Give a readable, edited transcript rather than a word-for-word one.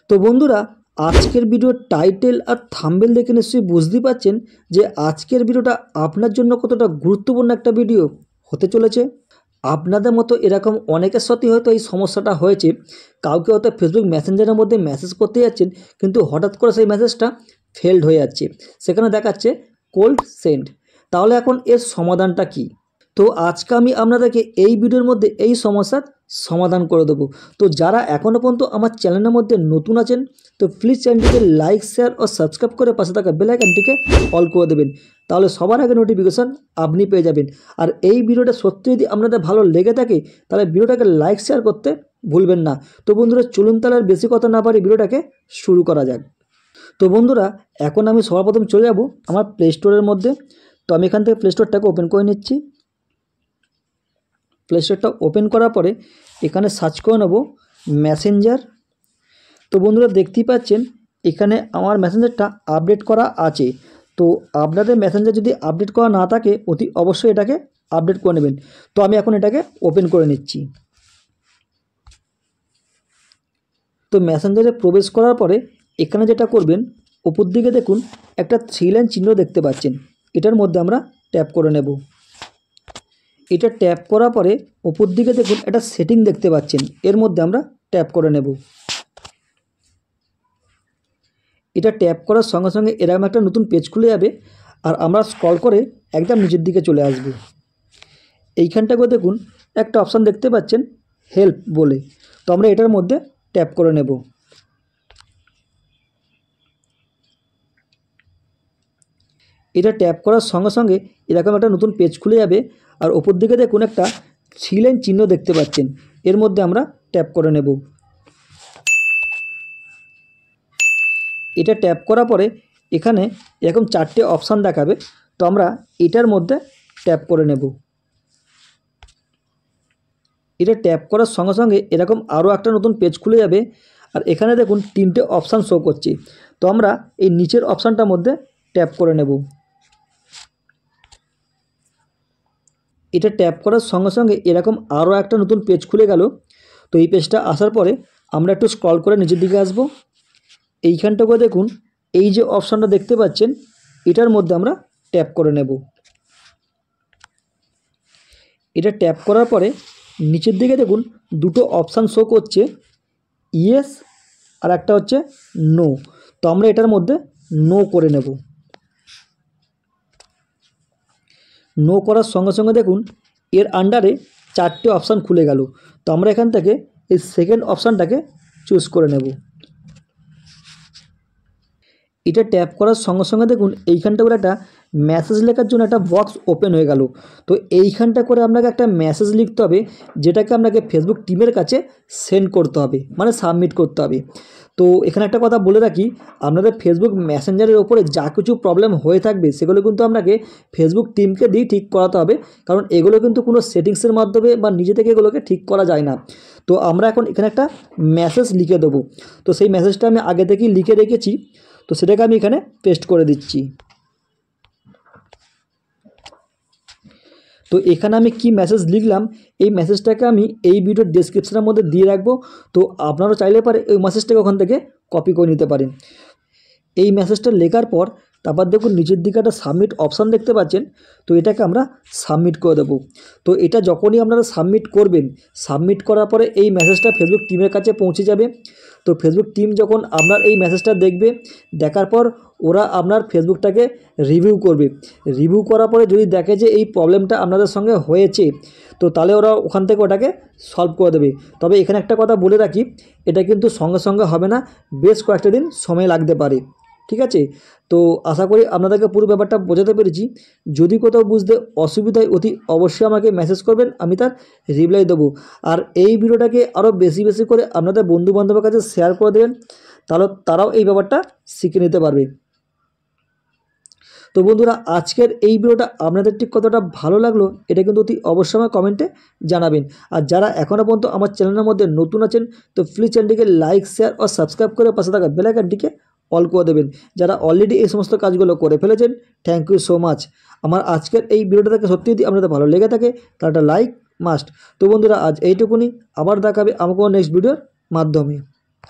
তো বন্ধুরা, আজকের ভিডিওর টাইটেল আর থাম্বনেল দেখে নিশ্চয়ই বুঝতেই পারছেন যে আজকের ভিডিওটা আপনার জন্য কতটা গুরুত্বপূর্ণ একটা ভিডিও হতে চলেছে। আপনাদের মতো এরকম অনেকের সাথেই হয়তো এই সমস্যাটা হয়েছে। কাউকে হয়তো ফেসবুক মেসেঞ্জারের মধ্যে মেসেজ করতে যাচ্ছেন, কিন্তু হঠাৎ করে সেই মেসেজটা ফেলড হয়ে যাচ্ছে, সেখানে দেখাচ্ছে কোল্ড সেন্ড। তাহলে এখন এর সমাধানটা কী? তো আজকে আমি আপনাদেরকে এই ভিডিওর মধ্যে এই সমস্যার সমাধান করে দেবো। তো যারা এখনও পর্যন্ত আমার চ্যানেলের মধ্যে নতুন আছেন, তো প্লিজ চ্যানেলটিকে লাইক, শেয়ার ও সাবস্ক্রাইব করে পাশে থাকা বেল আইকনটিকে অল করে দেবেন। তাহলে সবার আগে নোটিফিকেশান আপনি পেয়ে যাবেন। আর এই ভিডিওটা সত্যি যদি আপনাদের ভালো লেগে থাকে, তাহলে ভিডিওটাকে লাইক শেয়ার করতে ভুলবেন না। তো বন্ধুরা, চলুন তাহলে আর বেশি কথা না পারি ভিডিওটাকে শুরু করা যাক। তো বন্ধুরা, এখন আমি সবার প্রথম চলে যাব আমার প্লে স্টোরের মধ্যে। তো আমি এখান থেকে প্লে স্টোরটাকে ওপেন করে নিচ্ছি। প্লে স্টোরটা ওপেন করার পরে এখানে সার্চ করে নেব মেসেঞ্জার। তো বন্ধুরা, দেখতেই পাচ্ছেন এখানে আমার মেসেঞ্জারটা আপডেট করা আছে। তো আপনাদের মেসেঞ্জার যদি আপডেট করা না থাকে, অতি অবশ্যই এটাকে আপডেট করে নেবেন। তো আমি এখন এটাকে ওপেন করে নিচ্ছি। তো মেসেঞ্জারে প্রবেশ করার পরে এখানে যেটা করবেন, উপর দিকে দেখুন একটা 3 লাইন চিহ্ন দেখতে পাচ্ছেন, এটার মধ্যে আমরা ট্যাপ করে নেব। এটা ট্যাপ করার পরে উপর দিকে দেখুন একটা সেটিং দেখতে পাচ্ছেন, এর মধ্যে আমরা ট্যাপ করে নেব। এটা ট্যাপ করার সঙ্গে সঙ্গে এরকম একটা নতুন পেজ খুলে যাবে, আর আমরা স্ক্রল করে একদম নিচের দিকে চলে আসব। এইখানটা করে দেখুন একটা অপশান দেখতে পাচ্ছেন হেল্প বলে, তো আমরা এটার মধ্যে ট্যাপ করে নেব। এটা ট্যাপ করার সঙ্গে সঙ্গে এরকম একটা নতুন পেজ খুলে যাবে, আর ওপর দিকে দেখুন একটা 3 লাইন চিহ্ন দেখতে পাচ্ছেন, এর মধ্যে আমরা ট্যাপ করে নেব। এটা ট্যাপ করার পরে এখানে এরকম 4টে অপশান দেখাবে, তো আমরা এটার মধ্যে ট্যাপ করে নেব। এটা ট্যাপ করার সঙ্গে সঙ্গে এরকম আরও একটা নতুন পেজ খুলে যাবে, আর এখানে দেখুন 3টে অপশান শো করছে, তো আমরা এই নিচের অপশানটার মধ্যে ট্যাপ করে নেব। এটা ট্যাপ করার সঙ্গে সঙ্গে এরকম আরও একটা নতুন পেজ খুলে গেল। তো এই পেজটা আসার পরে আমরা একটু স্ক্রল করে নিচের দিকে আসব। এইখানটা করে দেখুন এই যে অপশানটা দেখতে পাচ্ছেন, এটার মধ্যে আমরা ট্যাপ করে নেব। এটা ট্যাপ করার পরে নিচের দিকে দেখুন দুটো অপশান শো করছে, ইয়েস আর একটা হচ্ছে নো। তো আমরা এটার মধ্যে নো করে নেব। নো করার সঙ্গে সঙ্গে দেখুন এর আন্ডারে 4টে অপশান খুলে গেল, তো আমরা এখান থেকে এই সেকেন্ড অপশানটাকে চুজ করে নেব। এটা ট্যাপ করার সঙ্গে সঙ্গে দেখুন এইখানটা করে একটা মেসেজ লেখার জন্য একটা বক্স ওপেন হয়ে গেল। তো এইখানটা করে আপনাকে একটা মেসেজ লিখতে হবে, যেটাকে আপনাকে ফেসবুক টিমের কাছে সেন্ড করতে হবে, মানে সাবমিট করতে হবে। তো এখানে একটা কথা বলে রাখি, আপনাদের ফেসবুক মেসেঞ্জারের ওপরে যা কিছু প্রবলেম হয়ে থাকবে সেগুলো কিন্তু আপনাকে ফেসবুক টিমকে দিয়ে ঠিক করাতে হবে, কারণ এগুলো কিন্তু কোনো সেটিংসের মাধ্যমে বা নিজে থেকে এগুলোকে ঠিক করা যায় না। তো আমরা এখন এখানে একটা মেসেজ লিখে দেবো। তো সেই মেসেজটা আমি আগে থেকেই লিখে রেখেছি, তো সেটাকে আমি এখানে পেস্ট করে দিচ্ছি। তো এখানে আমি কি মেসেজ লিখলাম, এই মেসেজটাকে আমি এই ভিডিওর ডেসক্রিপশনের মধ্যে দিয়ে রাখবো। তো আপনারা চাইলে পারে এই মেসেজটাকে ওখান থেকে কপি করে নিতে পারেন। এই মেসেজটা লেখার পর তারপর দেখুন নিচের দিকে একটা সাবমিট অপশান দেখতে পাচ্ছেন, তো এটাকে আমরা সাবমিট করে দেবো। তো এটা যখনই আপনারা সাবমিট করবেন, সাবমিট করার পরে এই মেসেজটা ফেসবুক টিমের কাছে পৌঁছে যাবে। তো ফেসবুক টিম যখন আপনার এই মেসেজটা দেখবে, দেখার পর ওরা আপনার ফেসবুকটাকে রিভিউ করবে। রিভিউ করার পরে যদি দেখে যে এই প্রবলেমটা আপনাদের সঙ্গে হয়েছে, তো তাহলে ওরা ওখান থেকে ওটাকে সলভ করে দেবে। তবে এখানে একটা কথা বলে রাখি, এটা কিন্তু সঙ্গে সঙ্গে হবে না, বেশ কয়েকটা দিন সময় লাগতে পারে। ঠিক আছে, তো আশা করি আপনাদেরকে পুরো ব্যাপারটা বোঝাতে পেরেছি। যদি কোথাও বুঝতে অসুবিধা হয় অতি অবশ্যই আমাকে মেসেজ করবেন, আমি তার রিপ্লাই দেবো। আর এই ভিডিওটাকে আরও বেশি বেশি করে আপনাদের বন্ধুবান্ধবের কাছে শেয়ার করে দেবেন, তাহলে তারাও এই ব্যাপারটা শিখে নিতে পারবে। তো বন্ধুরা, আজকের এই ভিডিওটা আপনাদের ঠিক কতটা ভালো লাগলো এটা কিন্তু অতি অবশ্যই আমার কমেন্টে জানাবেন। আর যারা এখনও পর্যন্ত আমার চ্যানেলের মধ্যে নতুন আছেন, তো প্লিজ চ্যানেলটিকে লাইক, শেয়ার ও সাবস্ক্রাইব করে পাশে থাকা বেল আইকনটিকে অল করে দেবেন। যারা অলরেডি এই সমস্ত কাজগুলো করে ফেলেছেন, থ্যাংক ইউ সো মাচ। আমার আজকের এই ভিডিওটা থেকে সত্যি যদি আপনাদের ভালো লেগে থাকে, তাহলে একটা লাইক মাস্ট। তো বন্ধুরা, আজ এইটুকুনি, আবার দেখাবে আমাকে নেক্সট ভিডিওর মাধ্যমে।